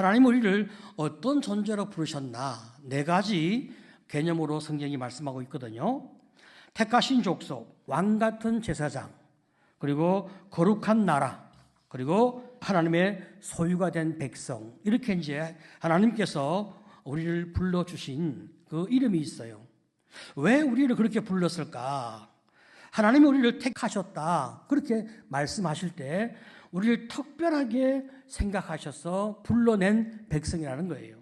하나님 우리를 어떤 존재로 부르셨나? 네 가지 개념으로 성경이 말씀하고 있거든요. 택하신 족속, 왕같은 제사장, 그리고 거룩한 나라, 그리고 하나님의 소유가 된 백성. 이렇게 이제 하나님께서 우리를 불러주신 그 이름이 있어요. 왜 우리를 그렇게 불렀을까? 하나님이 우리를 택하셨다. 그렇게 말씀하실 때 우리를 특별하게 생각하셔서 불러낸 백성이라는 거예요.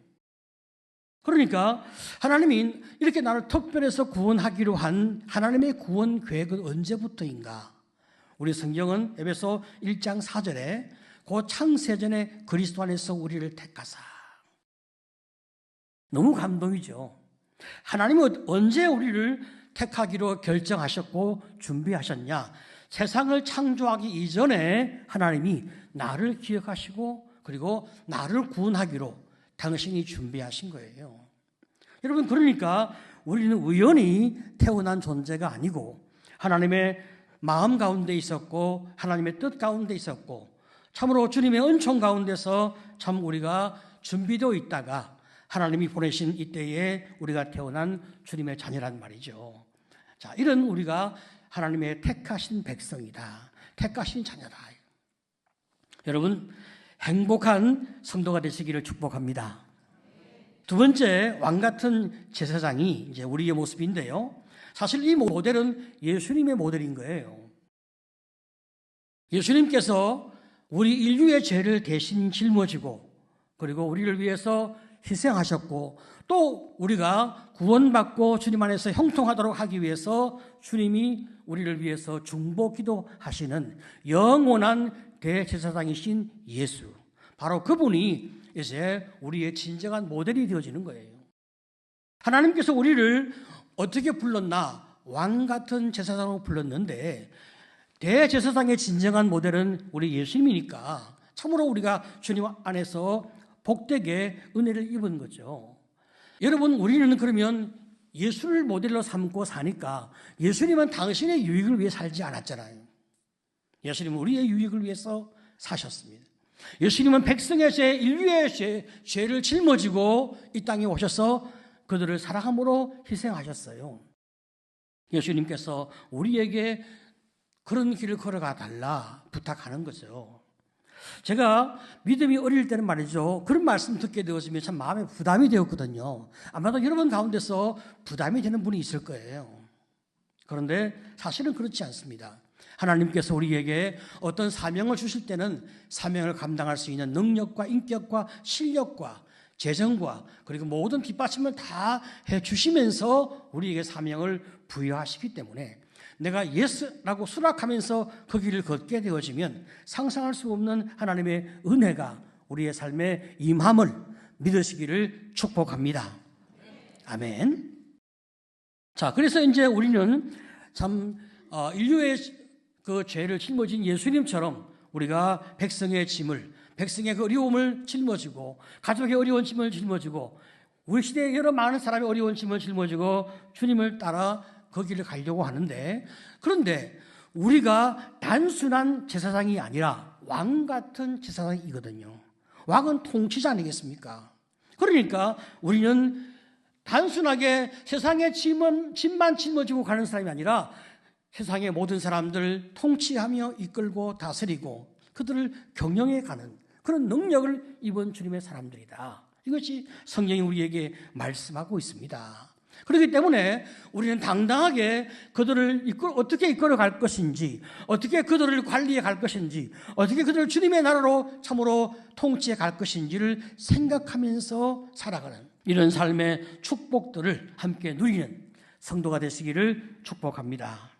그러니까 하나님이 이렇게 나를 특별해서 구원하기로 한 하나님의 구원 계획은 언제부터인가? 우리 성경은 에베소 1장 4절에 그 창세전에 그리스도 안에서 우리를 택하사. 너무 감동이죠. 하나님은 언제 우리를 택하기로 결정하셨고 준비하셨냐? 세상을 창조하기 이전에 하나님이 나를 기억하시고 그리고 나를 구원하기로 당신이 준비하신 거예요. 여러분, 그러니까 우리는 우연히 태어난 존재가 아니고 하나님의 마음 가운데 있었고 하나님의 뜻 가운데 있었고 참으로 주님의 은총 가운데서 참 우리가 준비되어 있다가 하나님이 보내신 이때에 우리가 태어난 주님의 자녀란 말이죠. 자, 이런 우리가 하나님의 택하신 백성이다. 택하신 자녀다. 여러분, 행복한 성도가 되시기를 축복합니다. 두 번째, 왕같은 제사장이 이제 우리의 모습인데요. 사실 이 모델은 예수님의 모델인 거예요. 예수님께서 우리 인류의 죄를 대신 짊어지고 그리고 우리를 위해서 희생하셨고 또 우리가 구원받고 주님 안에서 형통하도록 하기 위해서 주님이 우리를 위해서 중보기도 하시는 영원한 대제사장이신 예수, 바로 그분이 이제 우리의 진정한 모델이 되어지는 거예요. 하나님께서 우리를 어떻게 불렀나? 왕같은 제사장으로 불렀는데 대제사장의 진정한 모델은 우리 예수님이니까 참으로 우리가 주님 안에서 복되게 은혜를 입은 거죠. 여러분, 우리는 그러면 예수를 모델로 삼고 사니까 예수님은 당신의 유익을 위해 살지 않았잖아요. 예수님은 우리의 유익을 위해서 사셨습니다. 예수님은 백성의 죄, 인류의 죄를 짊어지고 이 땅에 오셔서 그들을 사랑함으로 희생하셨어요. 예수님께서 우리에게 그런 길을 걸어가 달라 부탁하는 거죠. 제가 믿음이 어릴 때는 말이죠, 그런 말씀 듣게 되었으면 참 마음에 부담이 되었거든요. 아마도 여러분 가운데서 부담이 되는 분이 있을 거예요. 그런데 사실은 그렇지 않습니다. 하나님께서 우리에게 어떤 사명을 주실 때는 사명을 감당할 수 있는 능력과 인격과 실력과 재정과 그리고 모든 뒷받침을 다 해주시면서 우리에게 사명을 부여하시기 때문에 내가 예스라고 수락하면서 그 길을 걷게 되어지면 상상할 수 없는 하나님의 은혜가 우리의 삶에 임함을 믿으시기를 축복합니다. 아멘. 자, 그래서 이제 우리는 참 인류의 그 죄를 짊어진 예수님처럼 우리가 백성의 짐을, 백성의 그 어려움을 짊어지고 가족의 어려운 짐을 짊어지고 우리 시대에 여러 많은 사람의 어려운 짐을 짊어지고 주님을 따라 그 길을 가려고 하는데, 그런데 우리가 단순한 제사장이 아니라 왕 같은 제사장이거든요. 왕은 통치자 아니겠습니까? 그러니까 우리는 단순하게 세상의 짐만 짊어지고 가는 사람이 아니라 세상의 모든 사람들 통치하며 이끌고 다스리고 그들을 경영해 가는 그런 능력을 입은 주님의 사람들이다. 이것이 성경이 우리에게 말씀하고 있습니다. 그렇기 때문에 우리는 당당하게 그들을 어떻게 이끌어 갈 것인지, 어떻게 그들을 관리해 갈 것인지, 어떻게 그들을 주님의 나라로 참으로 통치해 갈 것인지를 생각하면서 살아가는 이런 삶의 축복들을 함께 누리는 성도가 되시기를 축복합니다.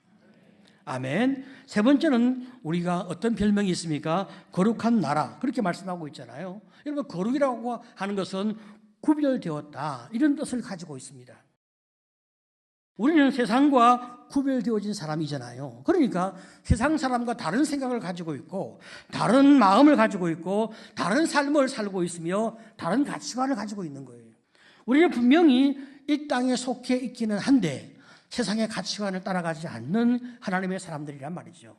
아멘. 세 번째는 우리가 어떤 별명이 있습니까? 거룩한 나라. 그렇게 말씀하고 있잖아요. 여러분, 거룩이라고 하는 것은 구별되었다, 이런 뜻을 가지고 있습니다. 우리는 세상과 구별되어진 사람이잖아요. 그러니까 세상 사람과 다른 생각을 가지고 있고 다른 마음을 가지고 있고 다른 삶을 살고 있으며 다른 가치관을 가지고 있는 거예요. 우리는 분명히 이 땅에 속해 있기는 한데 세상의 가치관을 따라가지 않는 하나님의 사람들이란 말이죠.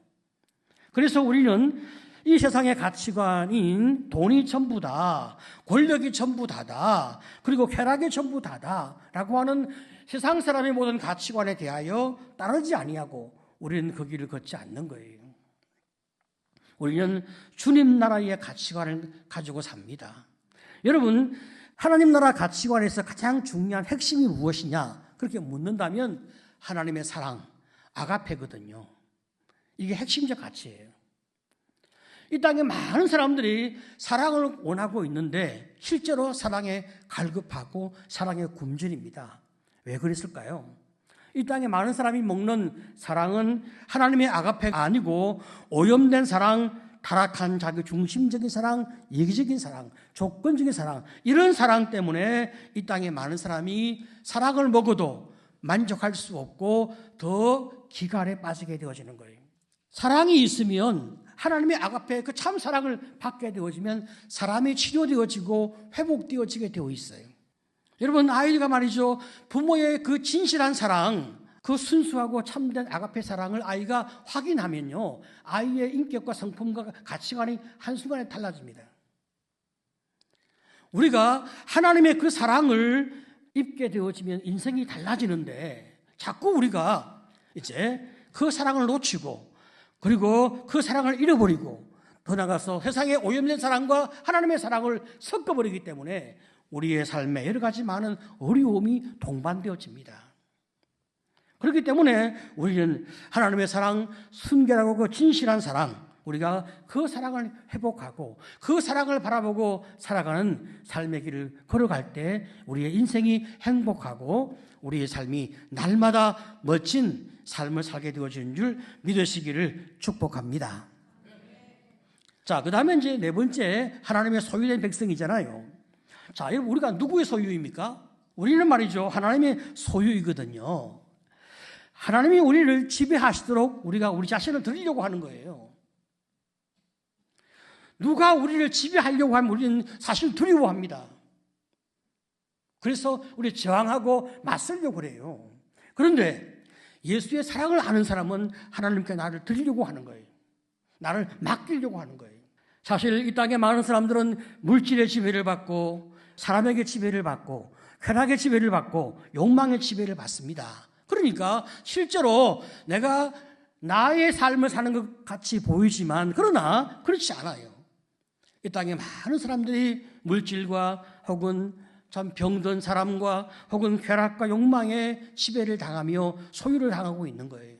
그래서 우리는 이 세상의 가치관인 돈이 전부다, 권력이 전부다다, 그리고 쾌락이 전부다다라고 하는 세상 사람의 모든 가치관에 대하여 따르지 아니하고 우리는 그 길을 걷지 않는 거예요. 우리는 주님 나라의 가치관을 가지고 삽니다. 여러분, 하나님 나라 가치관에서 가장 중요한 핵심이 무엇이냐? 그렇게 묻는다면 하나님의 사랑, 아가페거든요. 이게 핵심적 가치예요. 이 땅에 많은 사람들이 사랑을 원하고 있는데 실제로 사랑에 갈급하고 사랑에 굶주립니다. 왜 그랬을까요? 이 땅에 많은 사람이 먹는 사랑은 하나님의 아가페가 아니고 오염된 사랑, 타락한 자기 중심적인 사랑, 이기적인 사랑, 조건적인 사랑, 이런 사랑 때문에 이 땅에 많은 사람이 사랑을 먹어도 만족할 수 없고 더 기갈에 빠지게 되어지는 거예요. 사랑이 있으면 하나님의 아가페 그 참 사랑을 받게 되어지면 사람이 치료되어지고 회복되어지게 되어 있어요. 여러분, 아이가 말이죠, 부모의 그 진실한 사랑, 그 순수하고 참된 아가페 사랑을 아이가 확인하면요, 아이의 인격과 성품과 가치관이 한순간에 달라집니다. 우리가 하나님의 그 사랑을 입게 되어지면 인생이 달라지는데 자꾸 우리가 이제 그 사랑을 놓치고 그리고 그 사랑을 잃어버리고 더 나아가서 세상의 오염된 사랑과 하나님의 사랑을 섞어버리기 때문에 우리의 삶에 여러 가지 많은 어려움이 동반되어집니다. 그렇기 때문에 우리는 하나님의 사랑, 순결하고 그 진실한 사랑, 우리가 그 사랑을 회복하고 그 사랑을 바라보고 살아가는 삶의 길을 걸어갈 때 우리의 인생이 행복하고 우리의 삶이 날마다 멋진 삶을 살게 되어지는 줄 믿으시기를 축복합니다. 자, 그 다음에 이제 네 번째, 하나님의 소유된 백성이잖아요. 자, 여러분, 우리가 누구의 소유입니까? 우리는 말이죠, 하나님의 소유이거든요. 하나님이 우리를 지배하시도록 우리가 우리 자신을 드리려고 하는 거예요. 누가 우리를 지배하려고 하면 우리는 사실 두려워합니다. 그래서 우리 저항하고 맞서려고 그래요. 그런데 예수의 사랑을 아는 사람은 하나님께 나를 드리려고 하는 거예요. 나를 맡기려고 하는 거예요. 사실 이 땅에 많은 사람들은 물질의 지배를 받고 사람에게 지배를 받고 쾌락의 지배를 받고 욕망의 지배를 받습니다. 그러니까 실제로 내가 나의 삶을 사는 것 같이 보이지만 그러나 그렇지 않아요. 이 땅에 많은 사람들이 물질과 혹은 참 병든 사람과 혹은 쾌락과 욕망의 지배를 당하며 소유를 당하고 있는 거예요.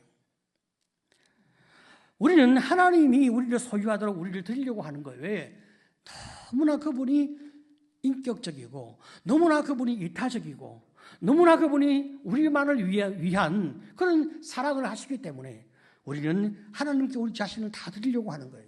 우리는 하나님이 우리를 소유하도록 우리를 드리려고 하는 거예요. 왜? 너무나 그분이 인격적이고 너무나 그분이 이타적이고 너무나 그분이 우리만을 위한 그런 사랑을 하시기 때문에 우리는 하나님께 우리 자신을 다 드리려고 하는 거예요.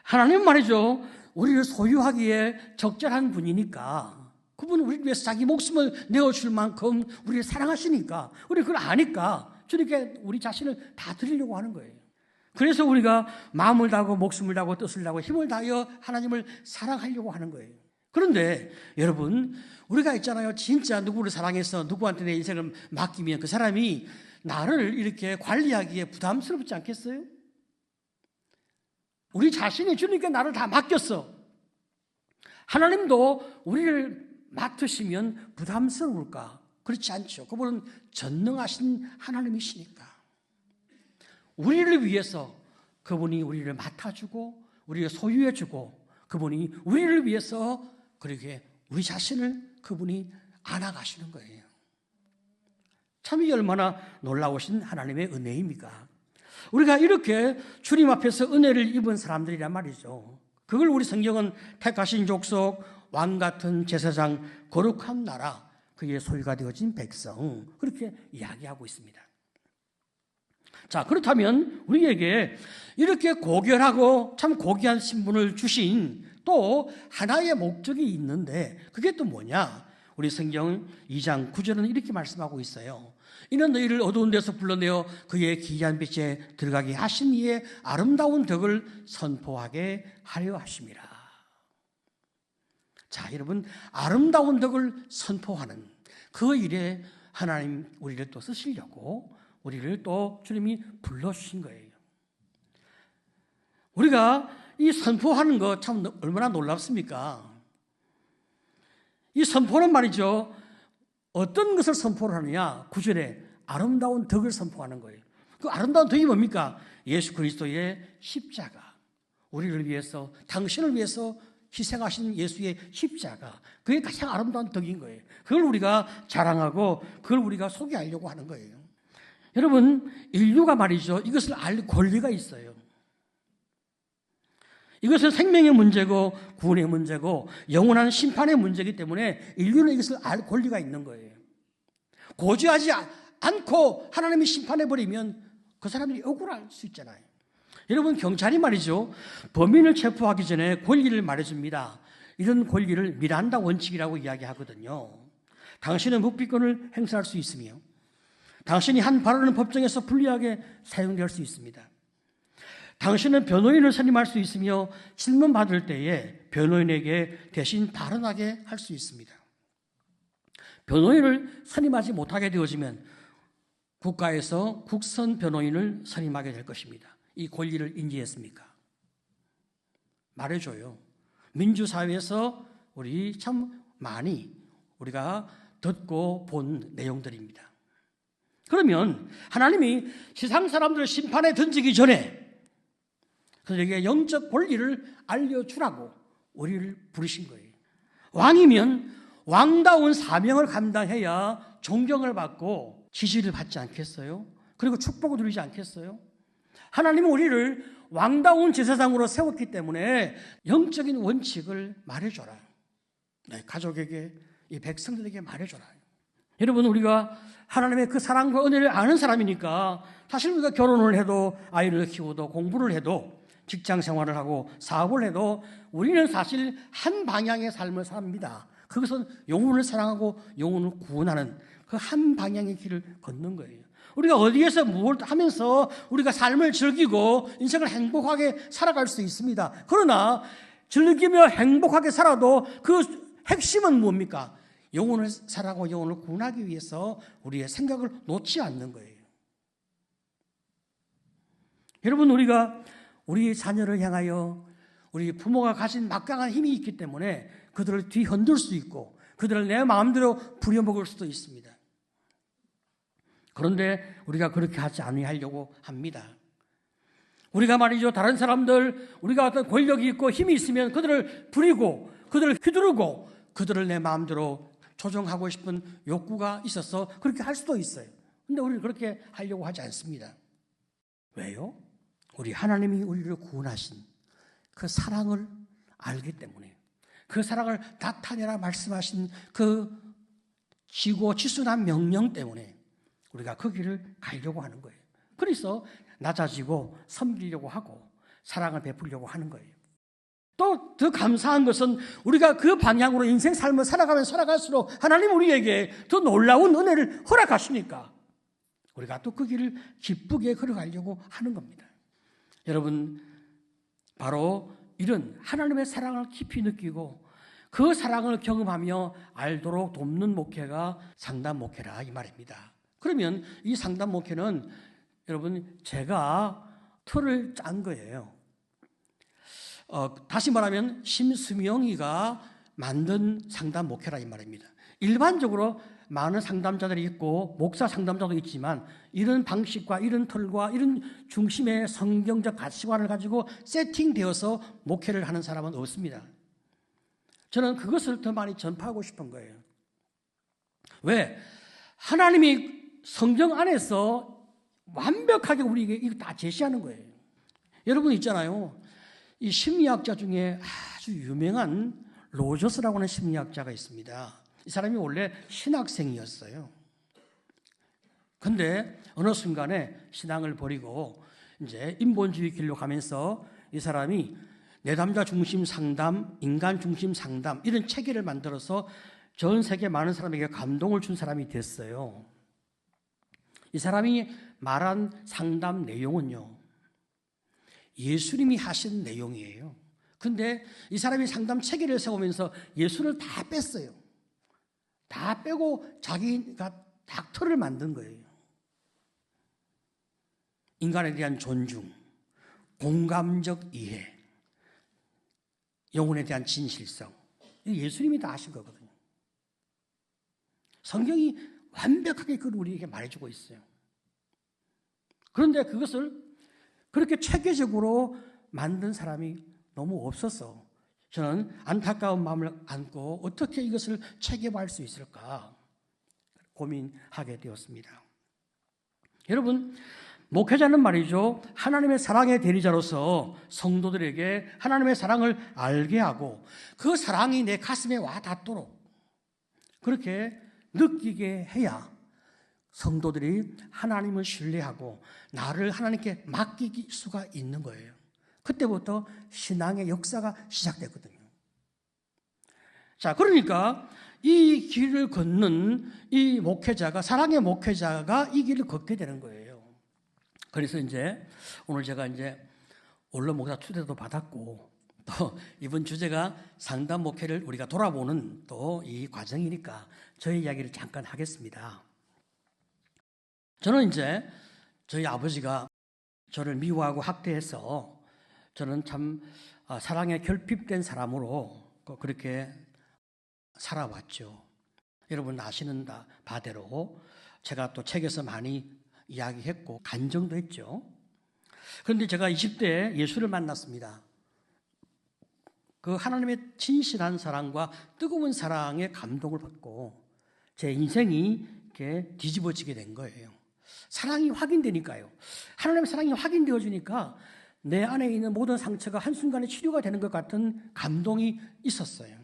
하나님 말이죠, 우리를 소유하기에 적절한 분이니까 그분은 우리를 위해서 자기 목숨을 내어줄 만큼 우리를 사랑하시니까 우리 그걸 아니까 주님께 우리 자신을 다 드리려고 하는 거예요. 그래서 우리가 마음을 다하고 목숨을 다하고 뜻을 다하고 힘을 다하여 하나님을 사랑하려고 하는 거예요. 그런데 여러분, 우리가 있잖아요, 진짜 누구를 사랑해서 누구한테 내 인생을 맡기면 그 사람이 나를 이렇게 관리하기에 부담스럽지 않겠어요? 우리 자신이 주님께 나를 다 맡겼어. 하나님도 우리를 맡으시면 부담스러울까? 그렇지 않죠. 그분은 전능하신 하나님이시니까. 우리를 위해서 그분이 우리를 맡아주고 우리를 소유해주고 그분이 우리를 위해서 그렇게 우리 자신을 그분이 안아가시는 거예요. 참 이 얼마나 놀라우신 하나님의 은혜입니까? 우리가 이렇게 주님 앞에서 은혜를 입은 사람들이란 말이죠. 그걸 우리 성경은 택하신 족속, 왕같은 제사장, 거룩한 나라, 그의 소유가 되어진 백성, 그렇게 이야기하고 있습니다. 자, 그렇다면 우리에게 이렇게 고결하고 참 고귀한 신분을 주신 또 하나의 목적이 있는데 그게 또 뭐냐? 우리 성경 2장 9절은 이렇게 말씀하고 있어요. 이는 너희를 어두운 데서 불러내어 그의 기이한 빛에 들어가게 하신 이의 아름다운 덕을 선포하게 하려 하심이라. 자, 여러분, 아름다운 덕을 선포하는 그 일에 하나님 우리를 또 쓰시려고 우리를 또 주님이 불러주신 거예요. 우리가 이 선포하는 거 참 얼마나 놀랍습니까? 이 선포는 말이죠. 어떤 것을 선포를 하느냐? 9절에 아름다운 덕을 선포하는 거예요. 그 아름다운 덕이 뭡니까? 예수 그리스도의 십자가. 우리를 위해서, 당신을 위해서 희생하신 예수의 십자가. 그게 가장 아름다운 덕인 거예요. 그걸 우리가 자랑하고 그걸 우리가 소개하려고 하는 거예요. 여러분, 인류가 말이죠. 이것을 알 권리가 있어요. 이것은 생명의 문제고 구원의 문제고 영원한 심판의 문제이기 때문에 인류는 이것을 알 권리가 있는 거예요. 고지하지 않고 하나님이 심판해버리면 그 사람들이 억울할 수 있잖아요. 여러분, 경찰이 말이죠. 범인을 체포하기 전에 권리를 말해줍니다. 이런 권리를 미란다 원칙이라고 이야기하거든요. 당신은 묵비권을 행사할 수 있으며 당신이 한 발언은 법정에서 불리하게 사용될 수 있습니다. 당신은 변호인을 선임할 수 있으며 질문받을 때에 변호인에게 대신 발언하게 할 수 있습니다. 변호인을 선임하지 못하게 되어지면 국가에서 국선 변호인을 선임하게 될 것입니다. 이 권리를 인지했습니까? 말해줘요. 민주사회에서 우리 참 많이 우리가 듣고 본 내용들입니다. 그러면 하나님이 세상 사람들을 심판에 던지기 전에 그들에게 영적 권리를 알려주라고 우리를 부르신 거예요. 왕이면 왕다운 사명을 감당해야 존경을 받고 지지를 받지 않겠어요? 그리고 축복을 누리지 않겠어요? 하나님은 우리를 왕다운 제사장으로 세웠기 때문에 영적인 원칙을 말해줘라. 네, 가족에게, 이 백성들에게 말해줘라. 여러분, 우리가 하나님의 그 사랑과 은혜를 아는 사람이니까 사실 우리가 결혼을 해도 아이를 키워도 공부를 해도 직장 생활을 하고 사업을 해도 우리는 사실 한 방향의 삶을 삽니다. 그것은 영혼을 사랑하고 영혼을 구원하는 그 한 방향의 길을 걷는 거예요. 우리가 어디에서 무엇을 하면서 우리가 삶을 즐기고 인생을 행복하게 살아갈 수 있습니다. 그러나 즐기며 행복하게 살아도 그 핵심은 뭡니까? 영혼을 사랑하고 영혼을 구원하기 위해서 우리의 생각을 놓지 않는 거예요. 여러분, 우리가 우리 자녀를 향하여 우리 부모가 가진 막강한 힘이 있기 때문에 그들을 뒤흔들 수 있고 그들을 내 마음대로 부려먹을 수도 있습니다. 그런데 우리가 그렇게 하지 아니하려고 합니다. 우리가 말이죠, 다른 사람들, 우리가 어떤 권력이 있고 힘이 있으면 그들을 부리고 그들을 휘두르고 그들을 내 마음대로 조정하고 싶은 욕구가 있어서 그렇게 할 수도 있어요. 그런데 우리는 그렇게 하려고 하지 않습니다. 왜요? 우리 하나님이 우리를 구원하신 그 사랑을 알기 때문에, 그 사랑을 나타내라 말씀하신 그 지고 지순한 명령 때문에 우리가 그 길을 가려고 하는 거예요. 그래서 낮아지고 섬기려고 하고 사랑을 베풀려고 하는 거예요. 또 더 감사한 것은 우리가 그 방향으로 인생 삶을 살아가면 살아갈수록 하나님 우리에게 더 놀라운 은혜를 허락하시니까 우리가 또 그 길을 기쁘게 걸어가려고 하는 겁니다. 여러분, 바로 이런 하나님의 사랑을 깊이 느끼고 그 사랑을 경험하며 알도록 돕는 목회가 상담 목회라 이 말입니다. 그러면 이 상담 목회는 여러분 제가 틀을 짠 거예요. 다시 말하면 심수명이가 만든 상담 목회라 이 말입니다. 일반적으로 많은 상담자들이 있고 목사 상담자도 있지만 이런 방식과 이런 틀과 이런 중심의 성경적 가치관을 가지고 세팅되어서 목회를 하는 사람은 없습니다. 저는 그것을 더 많이 전파하고 싶은 거예요. 왜? 하나님이 성경 안에서 완벽하게 우리에게 이거 다 제시하는 거예요. 여러분 있잖아요. 이 심리학자 중에 아주 유명한 로저스라고 하는 심리학자가 있습니다. 이 사람이 원래 신학생이었어요. 근데 어느 순간에 신앙을 버리고 이제 인본주의 길로 가면서 이 사람이 내담자 중심 상담, 인간 중심 상담 이런 체계를 만들어서 전 세계 많은 사람에게 감동을 준 사람이 됐어요. 이 사람이 말한 상담 내용은요, 예수님이 하신 내용이에요. 근데 이 사람이 상담 체계를 세우면서 예수를 다 뺐어요. 다 빼고 자기가 닥터를 만든 거예요. 인간에 대한 존중, 공감적 이해, 영혼에 대한 진실성, 예수님이 다 하신 거거든요. 성경이 완벽하게 그걸 우리에게 말해주고 있어요. 그런데 그것을 그렇게 체계적으로 만든 사람이 너무 없어서 저는 안타까운 마음을 안고 어떻게 이것을 체계화할 수 있을까 고민하게 되었습니다. 여러분, 목회자는 말이죠, 하나님의 사랑의 대리자로서 성도들에게 하나님의 사랑을 알게 하고 그 사랑이 내 가슴에 와 닿도록 그렇게 느끼게 해야 성도들이 하나님을 신뢰하고 나를 하나님께 맡길 수가 있는 거예요. 그때부터 신앙의 역사가 시작되거든요. 자, 그러니까 이 길을 걷는 이 목회자가, 사랑의 목회자가 이 길을 걷게 되는 거예요. 그래서 이제 오늘 제가 이제 언론 목사 초대도 받았고 또 이번 주제가 상담 목회를 우리가 돌아보는 또 이 과정이니까 저의 이야기를 잠깐 하겠습니다. 저는 이제 저희 아버지가 저를 미워하고 학대해서 저는 참 사랑에 결핍된 사람으로 그렇게 살아왔죠. 여러분 아시는 바대로 제가 또 책에서 많이 이야기했고 간증도 했죠. 그런데 제가 20대에 예수를 만났습니다. 그 하나님의 진실한 사랑과 뜨거운 사랑에 감동을 받고 제 인생이 이렇게 뒤집어지게 된 거예요. 사랑이 확인되니까요. 하나님의 사랑이 확인되어지니까 내 안에 있는 모든 상처가 한순간에 치료가 되는 것 같은 감동이 있었어요.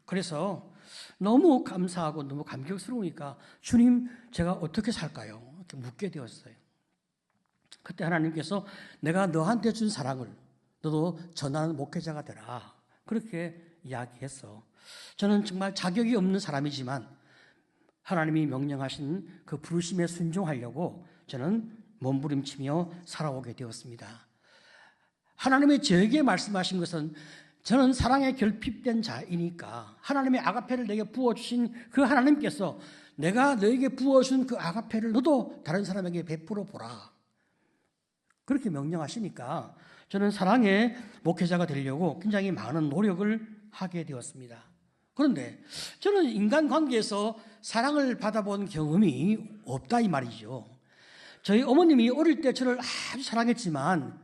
그래서 너무 감사하고 너무 감격스러우니까 주님, 제가 어떻게 살까요? 이렇게 묻게 되었어요. 그때 하나님께서 내가 너한테 준 사랑을 너도 전하는 목회자가 되라. 그렇게 이야기했어. 저는 정말 자격이 없는 사람이지만 하나님이 명령하신 그 부르심에 순종하려고 저는 몸부림치며 살아오게 되었습니다. 하나님이 저에게 말씀하신 것은 저는 사랑에 결핍된 자이니까 하나님의 아가페를 내게 부어주신 그 하나님께서 내가 너에게 부어준 그 아가페를 너도 다른 사람에게 베풀어 보라. 그렇게 명령하시니까 저는 사랑의 목회자가 되려고 굉장히 많은 노력을 하게 되었습니다. 그런데 저는 인간관계에서 사랑을 받아본 경험이 없다 이 말이죠. 저희 어머님이 어릴 때 저를 아주 사랑했지만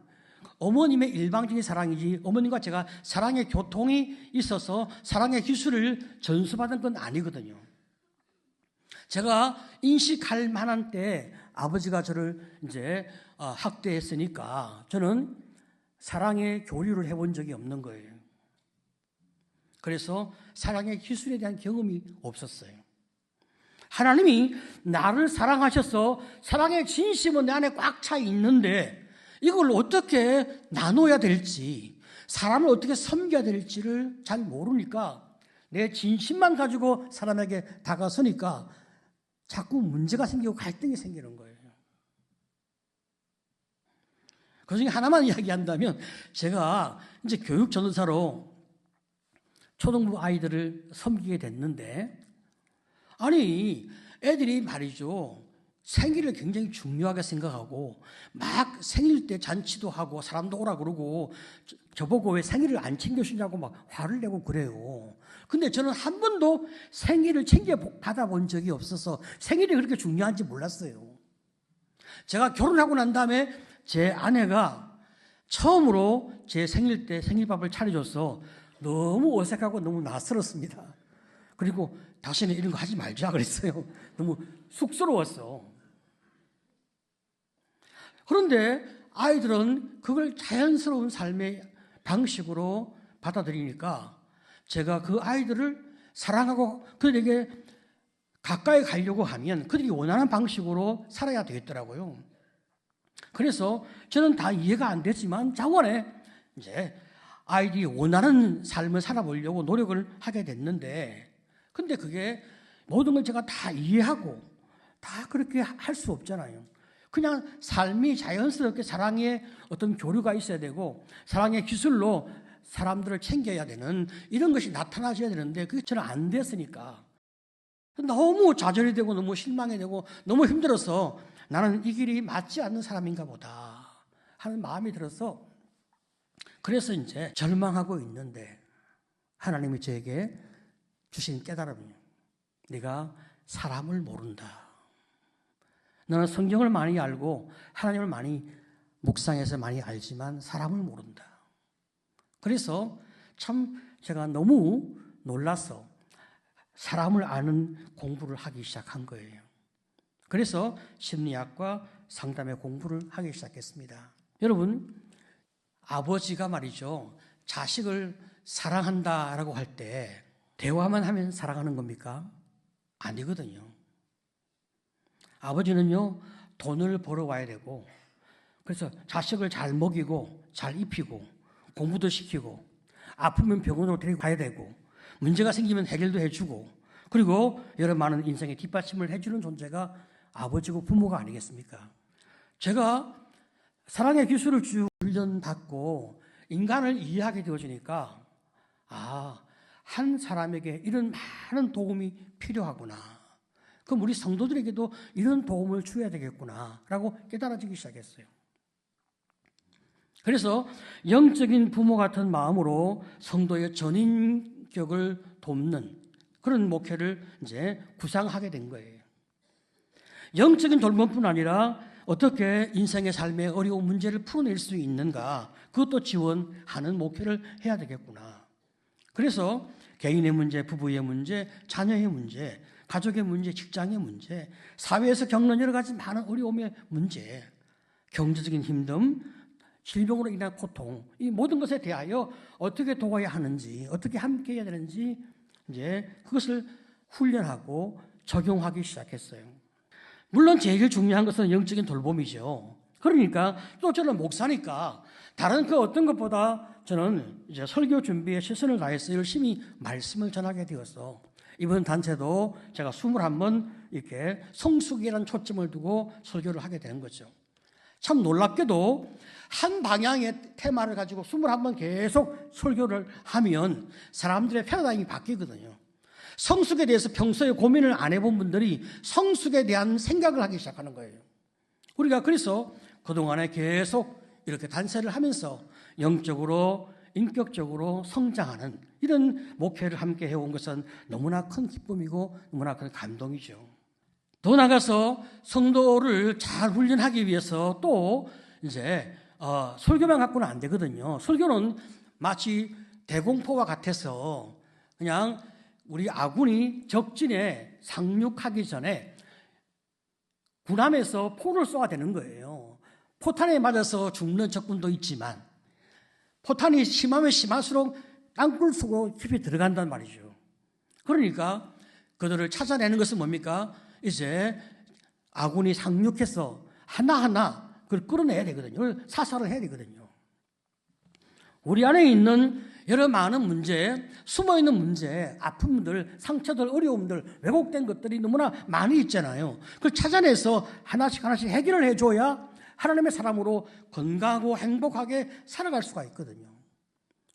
어머님의 일방적인 사랑이지 어머님과 제가 사랑의 교통이 있어서 사랑의 기술을 전수받은 건 아니거든요. 제가 인식할 만한 때 아버지가 저를 이제 학대했으니까 저는 사랑의 교류를 해본 적이 없는 거예요. 그래서 사랑의 기술에 대한 경험이 없었어요. 하나님이 나를 사랑하셔서 사랑의 진심은 내 안에 꽉 차 있는데 이걸 어떻게 나눠야 될지, 사람을 어떻게 섬겨야 될지를 잘 모르니까 내 진심만 가지고 사람에게 다가서니까 자꾸 문제가 생기고 갈등이 생기는 거예요. 그 중에 하나만 이야기한다면 제가 이제 교육 전도사로 초등부 아이들을 섬기게 됐는데 아니 애들이 말이죠. 생일을 굉장히 중요하게 생각하고 막 생일 때 잔치도 하고 사람도 오라 그러고 저보고 왜 생일을 안 챙겨주냐고 막 화를 내고 그래요. 근데 저는 한 번도 생일을 챙겨 받아본 적이 없어서 생일이 그렇게 중요한지 몰랐어요. 제가 결혼하고 난 다음에 제 아내가 처음으로 제 생일 때 생일밥을 차려줘서 너무 어색하고 너무 낯설었습니다. 그리고 다시는 이런 거 하지 말자 그랬어요. 너무 쑥스러웠어. 그런데 아이들은 그걸 자연스러운 삶의 방식으로 받아들이니까 제가 그 아이들을 사랑하고 그들에게 가까이 가려고 하면 그들이 원하는 방식으로 살아야 되겠더라고요. 그래서 저는 다 이해가 안 됐지만 자원에 이제 아이들이 원하는 삶을 살아보려고 노력을 하게 됐는데 근데 그게 모든 걸 제가 다 이해하고 다 그렇게 할 수 없잖아요. 그냥 삶이 자연스럽게 사랑의 어떤 교류가 있어야 되고 사랑의 기술로 사람들을 챙겨야 되는 이런 것이 나타나줘야 되는데 그게 저는 안 됐으니까 너무 좌절이 되고 너무 실망이 되고 너무 힘들어서 나는 이 길이 맞지 않는 사람인가 보다 하는 마음이 들어서 그래서 이제 절망하고 있는데 하나님이 저에게 주신 깨달음이에요. 네가 사람을 모른다. 너는 성경을 많이 알고 하나님을 많이 묵상해서 많이 알지만 사람을 모른다. 그래서 참 제가 너무 놀라서 사람을 아는 공부를 하기 시작한 거예요. 그래서 심리학과 상담의 공부를 하기 시작했습니다. 여러분, 아버지가 말이죠, 자식을 사랑한다라고 할 때 대화만 하면 사랑하는 겁니까? 아니거든요. 아버지는요, 돈을 벌어와야 되고, 그래서 자식을 잘 먹이고, 잘 입히고, 공부도 시키고, 아프면 병원으로 데리고 가야 되고, 문제가 생기면 해결도 해주고, 그리고 여러 많은 인생의 뒷받침을 해주는 존재가 아버지고 부모가 아니겠습니까? 제가 사랑의 기술을 쭉 훈련받고 인간을 이해하게 되어지니까, 한 사람에게 이런 많은 도움이 필요하구나. 그럼 우리 성도들에게도 이런 도움을 줘야 되겠구나 라고 깨달아지기 시작했어요. 그래서 영적인 부모 같은 마음으로 성도의 전인격을 돕는 그런 목회를 이제 구상하게 된 거예요. 영적인 돌봄뿐 아니라 어떻게 인생의 삶의 어려운 문제를 풀어낼 수 있는가, 그것도 지원하는 목회를 해야 되겠구나. 그래서 개인의 문제, 부부의 문제, 자녀의 문제, 가족의 문제, 직장의 문제, 사회에서 겪는 여러 가지 많은 어려움의 문제, 경제적인 힘듦, 질병으로 인한 고통, 이 모든 것에 대하여 어떻게 도와야 하는지, 어떻게 함께 해야 되는지 이제 그것을 훈련하고 적용하기 시작했어요. 물론 제일 중요한 것은 영적인 돌봄이죠. 그러니까 또 저는 목사니까 다른 그 어떤 것보다 저는 이제 설교 준비에 최선을 다해서 열심히 말씀을 전하게 되었어. 이번 단체도 제가 21번 이렇게 성숙이라는 초점을 두고 설교를 하게 된 거죠. 참 놀랍게도 한 방향의 테마를 가지고 21번 계속 설교를 하면 사람들의 패러다임이 바뀌거든요. 성숙에 대해서 평소에 고민을 안 해본 분들이 성숙에 대한 생각을 하기 시작하는 거예요. 우리가 그래서 그동안에 계속 이렇게 단체를 하면서 영적으로, 인격적으로 성장하는 이런 목회를 함께 해온 것은 너무나 큰 기쁨이고 너무나 큰 감동이죠. 더 나아가서 성도를 잘 훈련하기 위해서 또 이제 설교만 갖고는 안 되거든요. 설교는 마치 대공포와 같아서 그냥 우리 아군이 적진에 상륙하기 전에 군함에서 포를 쏘아야 되는 거예요. 포탄에 맞아서 죽는 적군도 있지만 포탄이 심하면 심할수록 땅굴 속으로 깊이 들어간단 말이죠. 그러니까 그들을 찾아내는 것은 뭡니까? 이제 아군이 상륙해서 하나하나 그걸 끌어내야 되거든요. 그걸 사살을 해야 되거든요. 우리 안에 있는 여러 많은 문제, 숨어있는 문제, 아픔들, 상처들, 어려움들, 왜곡된 것들이 너무나 많이 있잖아요. 그걸 찾아내서 하나씩 하나씩 해결을 해줘야 하나님의 사람으로 건강하고 행복하게 살아갈 수가 있거든요.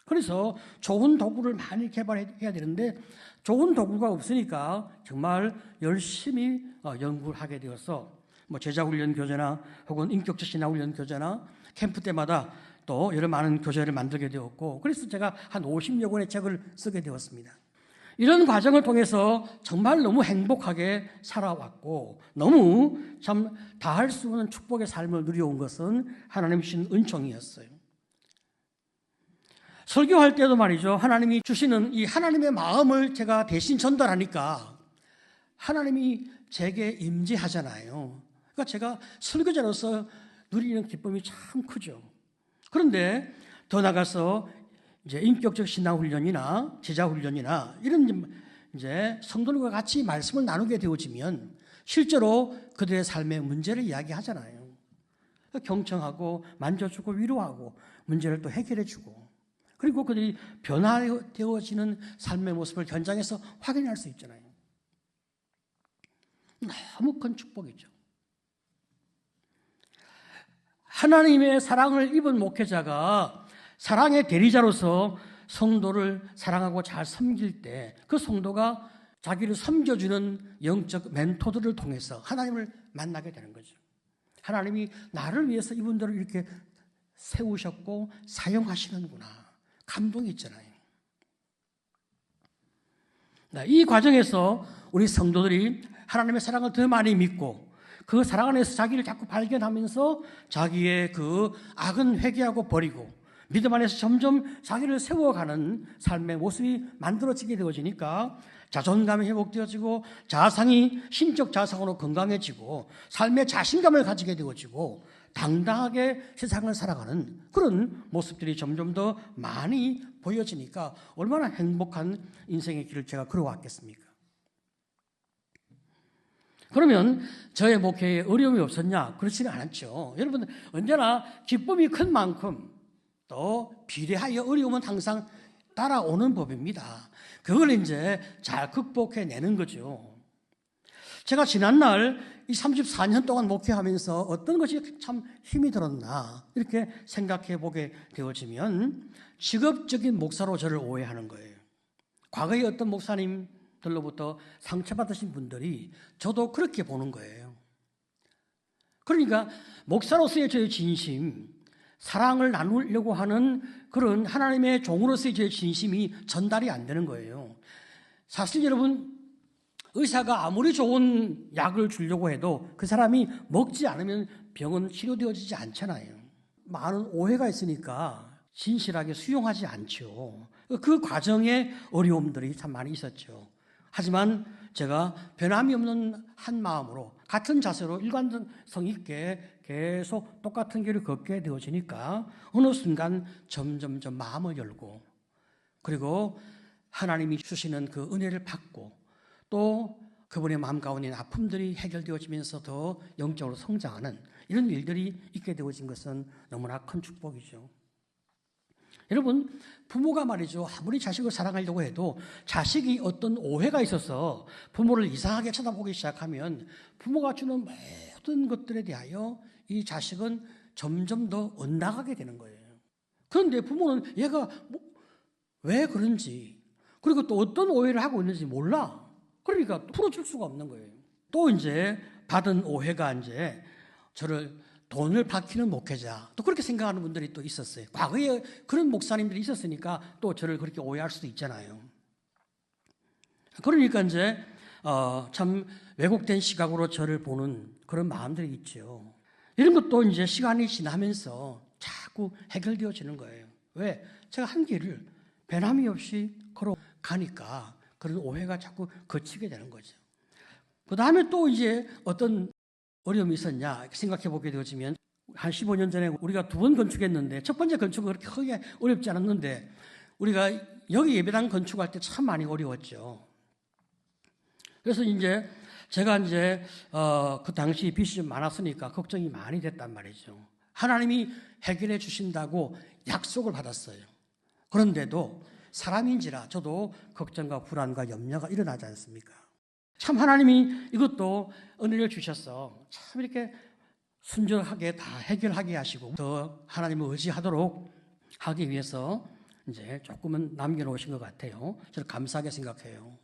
그래서 좋은 도구를 많이 개발해야 되는데 좋은 도구가 없으니까 정말 열심히 연구를 하게 되어서 제자훈련 교재나 혹은 인격적 신앙훈련 교재나 캠프 때마다 또 여러 많은 교재를 만들게 되었고, 그래서 제가 한 50여 권의 책을 쓰게 되었습니다. 이런 과정을 통해서 정말 너무 행복하게 살아왔고 너무 참 다할 수 없는 축복의 삶을 누려온 것은 하나님 주신 은총이었어요. 설교할 때도 말이죠, 하나님이 주시는 이 하나님의 마음을 제가 대신 전달하니까 하나님이 제게 임재하잖아요. 그러니까 제가 설교자로서 누리는 기쁨이 참 크죠. 그런데 더 나가서 이제 인격적 신앙 훈련이나 제자 훈련이나 이런 이제 성도들과 같이 말씀을 나누게 되어지면 실제로 그들의 삶의 문제를 이야기하잖아요. 경청하고 만져주고 위로하고 문제를 또 해결해주고, 그리고 그들이 변화되어지는 삶의 모습을 현장에서 확인할 수 있잖아요. 너무 큰 축복이죠. 하나님의 사랑을 입은 목회자가 사랑의 대리자로서 성도를 사랑하고 잘 섬길 때 그 성도가 자기를 섬겨주는 영적 멘토들을 통해서 하나님을 만나게 되는 거죠. 하나님이 나를 위해서 이분들을 이렇게 세우셨고 사용하시는구나. 감동이 있잖아요. 이 과정에서 우리 성도들이 하나님의 사랑을 더 많이 믿고 그 사랑 안에서 자기를 자꾸 발견하면서 자기의 그 악은 회개하고 버리고 믿음 안에서 점점 자기를 세워가는 삶의 모습이 만들어지게 되어지니까 자존감이 회복되어지고 자상이 신적 자상으로 건강해지고 삶의 자신감을 가지게 되어지고 당당하게 세상을 살아가는 그런 모습들이 점점 더 많이 보여지니까 얼마나 행복한 인생의 길을 제가 걸어왔겠습니까? 그러면 저의 목회에 어려움이 없었냐? 그렇지는 않았죠. 여러분 언제나 기쁨이 큰 만큼 또 비례하여 어려움은 항상 따라오는 법입니다. 그걸 이제 잘 극복해내는 거죠. 제가 지난날 이 34년 동안 목회하면서 어떤 것이 참 힘이 들었나 이렇게 생각해 보게 되어지면 직업적인 목사로 저를 오해하는 거예요. 과거에 어떤 목사님들로부터 상처받으신 분들이 저도 그렇게 보는 거예요. 그러니까 목사로서의 저의 진심, 사랑을 나누려고 하는 그런 하나님의 종으로서의 저의 진심이 전달이 안 되는 거예요. 사실 여러분 의사가 아무리 좋은 약을 주려고 해도 그 사람이 먹지 않으면 병은 치료되어지지 않잖아요. 많은 오해가 있으니까 진실하게 수용하지 않죠. 그 과정에 어려움들이 참 많이 있었죠. 하지만 제가 변함이 없는 한 마음으로 같은 자세로 일관성 있게 계속 똑같은 길을 걷게 되어지니까 어느 순간 점점 마음을 열고 그리고 하나님이 주시는 그 은혜를 받고 또 그분의 마음 가운데 있는 아픔들이 해결되어지면서 더 영적으로 성장하는 이런 일들이 있게 되어진 것은 너무나 큰 축복이죠. 여러분 부모가 말이죠 아무리 자식을 사랑하려고 해도 자식이 어떤 오해가 있어서 부모를 이상하게 쳐다보기 시작하면 부모가 주는 모든 것들에 대하여 이 자식은 점점 더 엇나가게 되는 거예요. 그런데 부모는 얘가 왜 그런지 그리고 또 어떤 오해를 하고 있는지 몰라. 그러니까 풀어줄 수가 없는 거예요. 또 이제 받은 오해가 이제 저를 돈을 밝히는 목회자 또 그렇게 생각하는 분들이 또 있었어요. 과거에 그런 목사님들이 있었으니까 또 저를 그렇게 오해할 수도 있잖아요. 그러니까 이제 참 왜곡된 시각으로 저를 보는 그런 마음들이 있죠. 이런 것도 이제 시간이 지나면서 자꾸 해결되어지는 거예요. 왜? 제가 한 길을 변함이 없이 걸어가니까 그런 오해가 자꾸 거치게 되는 거죠. 그 다음에 또 이제 어떤 어려움이 있었냐 생각해 보게 되어지면 한 15년 전에 우리가 2번 건축했는데 첫 번째 건축은 그렇게 크게 어렵지 않았는데 우리가 여기 예배당 건축할 때 참 많이 어려웠죠. 그래서 이제 제가 이제 그 당시 빚이 좀 많았으니까 걱정이 많이 됐단 말이죠. 하나님이 해결해 주신다고 약속을 받았어요. 그런데도 사람인지라 저도 걱정과 불안과 염려가 일어나지 않습니까? 참 하나님이 이것도 은혜를 주셔서 참 이렇게 순조하게 다 해결하게 하시고 더 하나님을 의지하도록 하기 위해서 이제 조금은 남겨놓으신 것 같아요. 저는 감사하게 생각해요.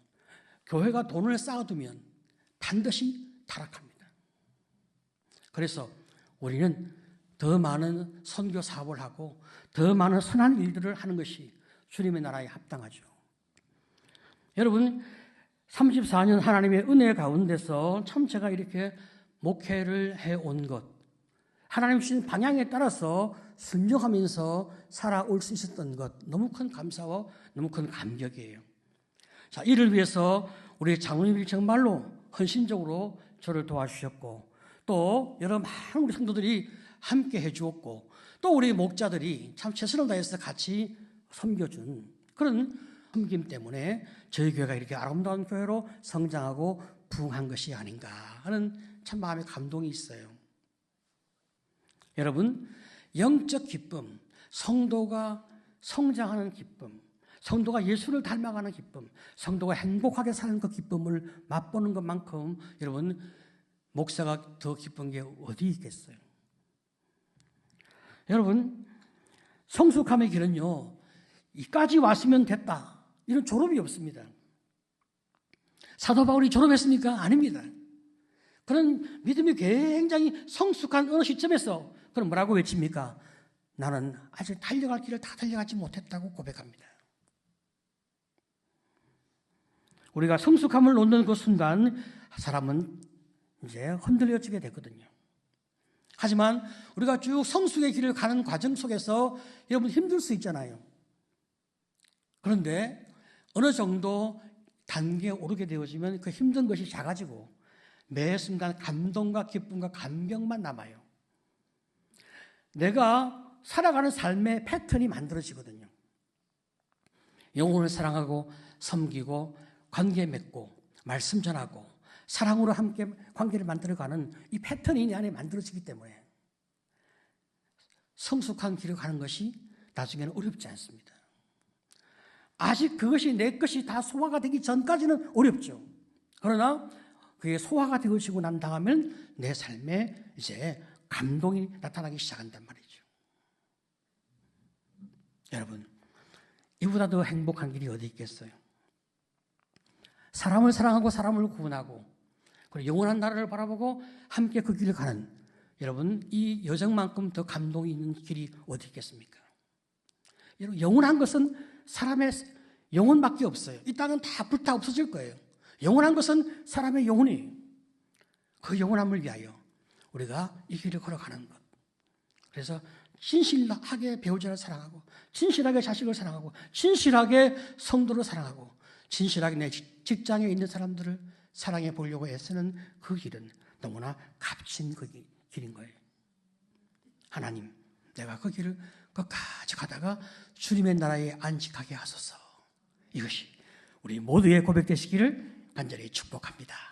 교회가 돈을 쌓아두면 반드시 타락합니다. 그래서 우리는 더 많은 선교 사업을 하고 더 많은 선한 일들을 하는 것이 주님의 나라에 합당하죠. 여러분 34년 하나님의 은혜 가운데서 참 제가 이렇게 목회를 해온 것 하나님 주신 방향에 따라서 순종하면서 살아올 수 있었던 것 너무 큰 감사와 너무 큰 감격이에요. 자, 이를 위해서 우리 장로님이 정말로 헌신적으로 저를 도와주셨고 또 여러 많은 우리 성도들이 함께 해주었고 또 우리 목자들이 참 최선을 다해서 같이 섬겨준 그런 섬김 때문에 저희 교회가 이렇게 아름다운 교회로 성장하고 부흥한 것이 아닌가 하는 참 마음의 감동이 있어요. 여러분 영적 기쁨, 성도가 성장하는 기쁨, 성도가 예수를 닮아가는 기쁨, 성도가 행복하게 사는 그 기쁨을 맛보는 것만큼 여러분 목사가 더 기쁜 게 어디 있겠어요? 여러분 성숙함의 길은요 이까지 왔으면 됐다 이런 졸업이 없습니다. 사도 바울이 졸업했습니까? 아닙니다. 그런 믿음이 굉장히 성숙한 어느 시점에서 그럼 뭐라고 외칩니까? 나는 아직 달려갈 길을 다 달려가지 못했다고 고백합니다. 우리가 성숙함을 놓는 그 순간 사람은 이제 흔들려지게 되거든요. 하지만 우리가 쭉 성숙의 길을 가는 과정 속에서 여러분 힘들 수 있잖아요. 그런데 어느 정도 단계에 오르게 되어지면 그 힘든 것이 작아지고 매 순간 감동과 기쁨과 감격만 남아요. 내가 살아가는 삶의 패턴이 만들어지거든요. 영혼을 사랑하고 섬기고 관계 맺고 말씀 전하고 사랑으로 함께 관계를 만들어가는 이 패턴이 내 안에 만들어지기 때문에 성숙한 길을 가는 것이 나중에는 어렵지 않습니다. 아직 그것이 내 것이 다 소화가 되기 전까지는 어렵죠. 그러나 그게 소화가 되어지고 난 다음엔 내 삶에 이제 감동이 나타나기 시작한단 말이죠. 여러분, 이보다 더 행복한 길이 어디 있겠어요? 사람을 사랑하고 사람을 구원하고 그리고 영원한 나라를 바라보고 함께 그 길을 가는 여러분, 이 여정만큼 더 감동이 있는 길이 어디 있겠습니까? 여러분, 영원한 것은 사람의 영혼밖에 없어요. 이 땅은 다 불타 없어질 거예요. 영원한 것은 사람의 영혼이에요. 그 영원함을 위하여 우리가 이 길을 걸어가는 것. 그래서 진실하게 배우자를 사랑하고 진실하게 자식을 사랑하고 진실하게 성도를 사랑하고 진실하게 내 직장에 있는 사람들을 사랑해 보려고 애쓰는 그 길은 너무나 값진 그 길인 거예요. 하나님, 내가 그 길을 끝까지 가다가 주님의 나라에 안식하게 하소서. 이것이 우리 모두의 고백 되시기를 간절히 축복합니다.